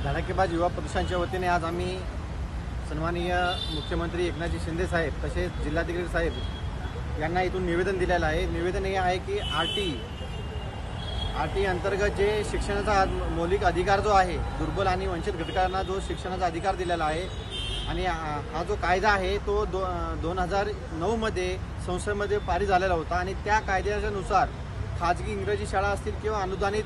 धडाकेबाज युवा प्रदर्शनाच्या वतीने आज आम्ही सन्माननीय मुख्यमंत्री एकनाथजी शिंदे साहेब तसेच जिल्हाधिकारी साहेब यांना इथून निवेदन दिलेलं आहे। निवेदन हे आहे की आरटी अंतर्गत जे शिक्षणाचा मौलिक अधिकार जो आहे, दुर्बल आणि वंचित घटकांना जो शिक्षणाचा अधिकार दिलेला आहे आणि हा जो कायदा आहे तो 2009 मध्ये संसदेमध्ये पारित झालेला होता आणि त्या कायद्यानुसार खाजगी इंग्रजी शाळा असतील किंवा अनुदानित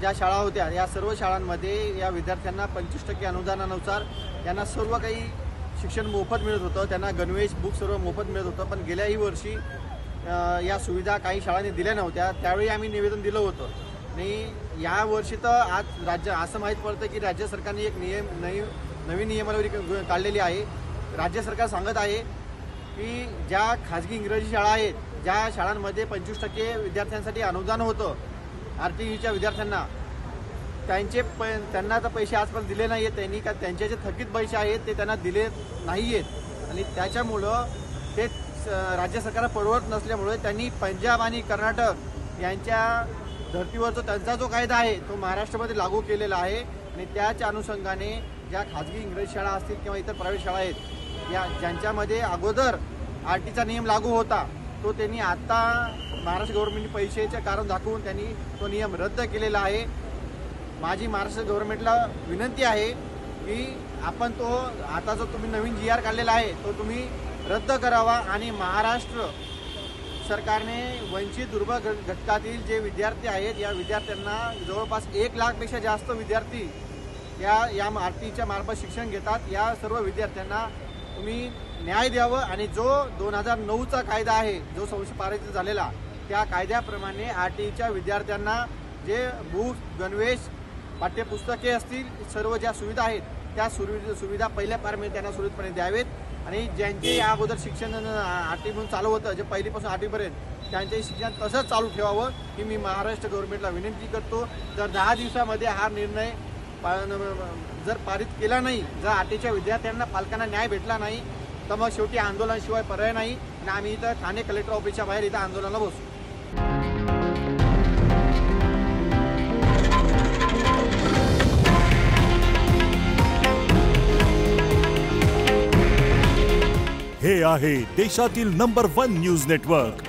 ज्या शाळा होत्या या सर्व शाळांमध्ये या विद्यार्थ्यांना 25% अनुदानानुसार यांना सर्व काही शिक्षण मोफत मिळत होतं। त्यांना गणवेश बुक सर्व मोफत मिळत होतं। पण गेल्याही वर्षी या सुविधा काही शाळांनी दिल्या नव्हत्या। त्यावेळी आम्ही निवेदन दिलं होतं आणि या वर्षी तर आज राज्य असं माहीत पडतं की राज्य सरकारने एक नवीन नियमावली काढलेली आहे। राज्य सरकार सांगत आहे की ज्या खाजगी इंग्रजी शाळा आहेत, ज्या शाळांमध्ये 25% विद्यार्थ्यांसाठी अनुदान होतं आरटीईच्या विद्यार्थ्यांना, त्यांना तर पैसे आजपर्यंत दिले नाही आहेत। त्यांनी का त्यांचे जे थकीत पैसे आहेत ते त्यांना दिले नाही आहेत आणि त्याच्यामुळं ते राज्य सरकारला परवडत नसल्यामुळे त्यांनी पंजाब आणि कर्नाटक यांच्या धर्तीवरचा त्यांचा जो कायदा आहे तो महाराष्ट्रामध्ये लागू केलेला आहे आणि त्याच्या अनुषंगाने ज्या खाजगी इंग्रजी शाळा असतील किंवा इतर प्रायव्हेट शाळा आहेत या ज्यांच्यामध्ये अगोदर आरटीचा नियम लागू होता तो त्यांनी आता महाराष्ट्र गव्हर्नमेंटने पैशाचे कारण दाखवून त्यांनी तो नियम रद्द केलेला आहे। माझी महाराष्ट्र गव्हर्नमेंटला विनंती आहे की आपण तो आता जो तुम्ही नवीन GR काढलेला आहे तो तुम्ही रद्द करावा आणि महाराष्ट्र सरकारने वंचित दुर्बल घटकातील जे विद्यार्थी आहेत या विद्यार्थ्यांना जवळपास 1 लाखपेक्षा जास्त विद्यार्थी या आरटीच्या मार्फत शिक्षण घेतात। या सर्व विद्यार्थ्यांना तुम्ही न्याय द्यावं आणि जो 2009चा कायदा आहे जो संसद पारित झालेला त्या कायद्याप्रमाणे आरटीच्या विद्यार्थ्यांना जे बुक्स गणवेश पाठ्यपुस्तके असतील सर्व ज्या सुविधा आहेत त्या सुविधा पहिल्या पारमध्ये त्यांना सुरळीतपणे द्यावेत आणि ज्यांचे या अगोदर शिक्षण आरटी म्हणून चालू होतं जे पहिलीपासून 8वीपर्यंत त्यांचे शिक्षण तसंच चालू ठेवावं ही मी महाराष्ट्र गव्हर्नमेंटला विनंती करतो। जर 10 दिवसामध्ये हा निर्णय जर पारित केला नाही, जर आरटीच्या विद्यार्थ्यांना पालकांना न्याय भेटला नाही तर मग शेवटी आंदोलनाशिवाय पर्याय नाही आणि आम्ही इथं ठाणे कलेक्टर ऑफिसच्या बाहेर इथं आंदोलनाला बसू। हे आहे देशातील नंबर 1 न्यूज नेटवर्क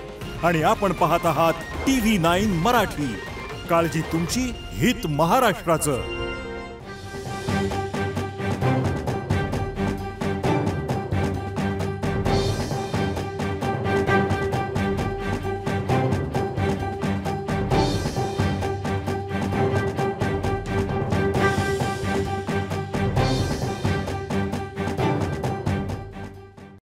आणि आपण पाहत आहात TV9 मराठी। काळजी तुमची, हित महाराष्ट्राचं।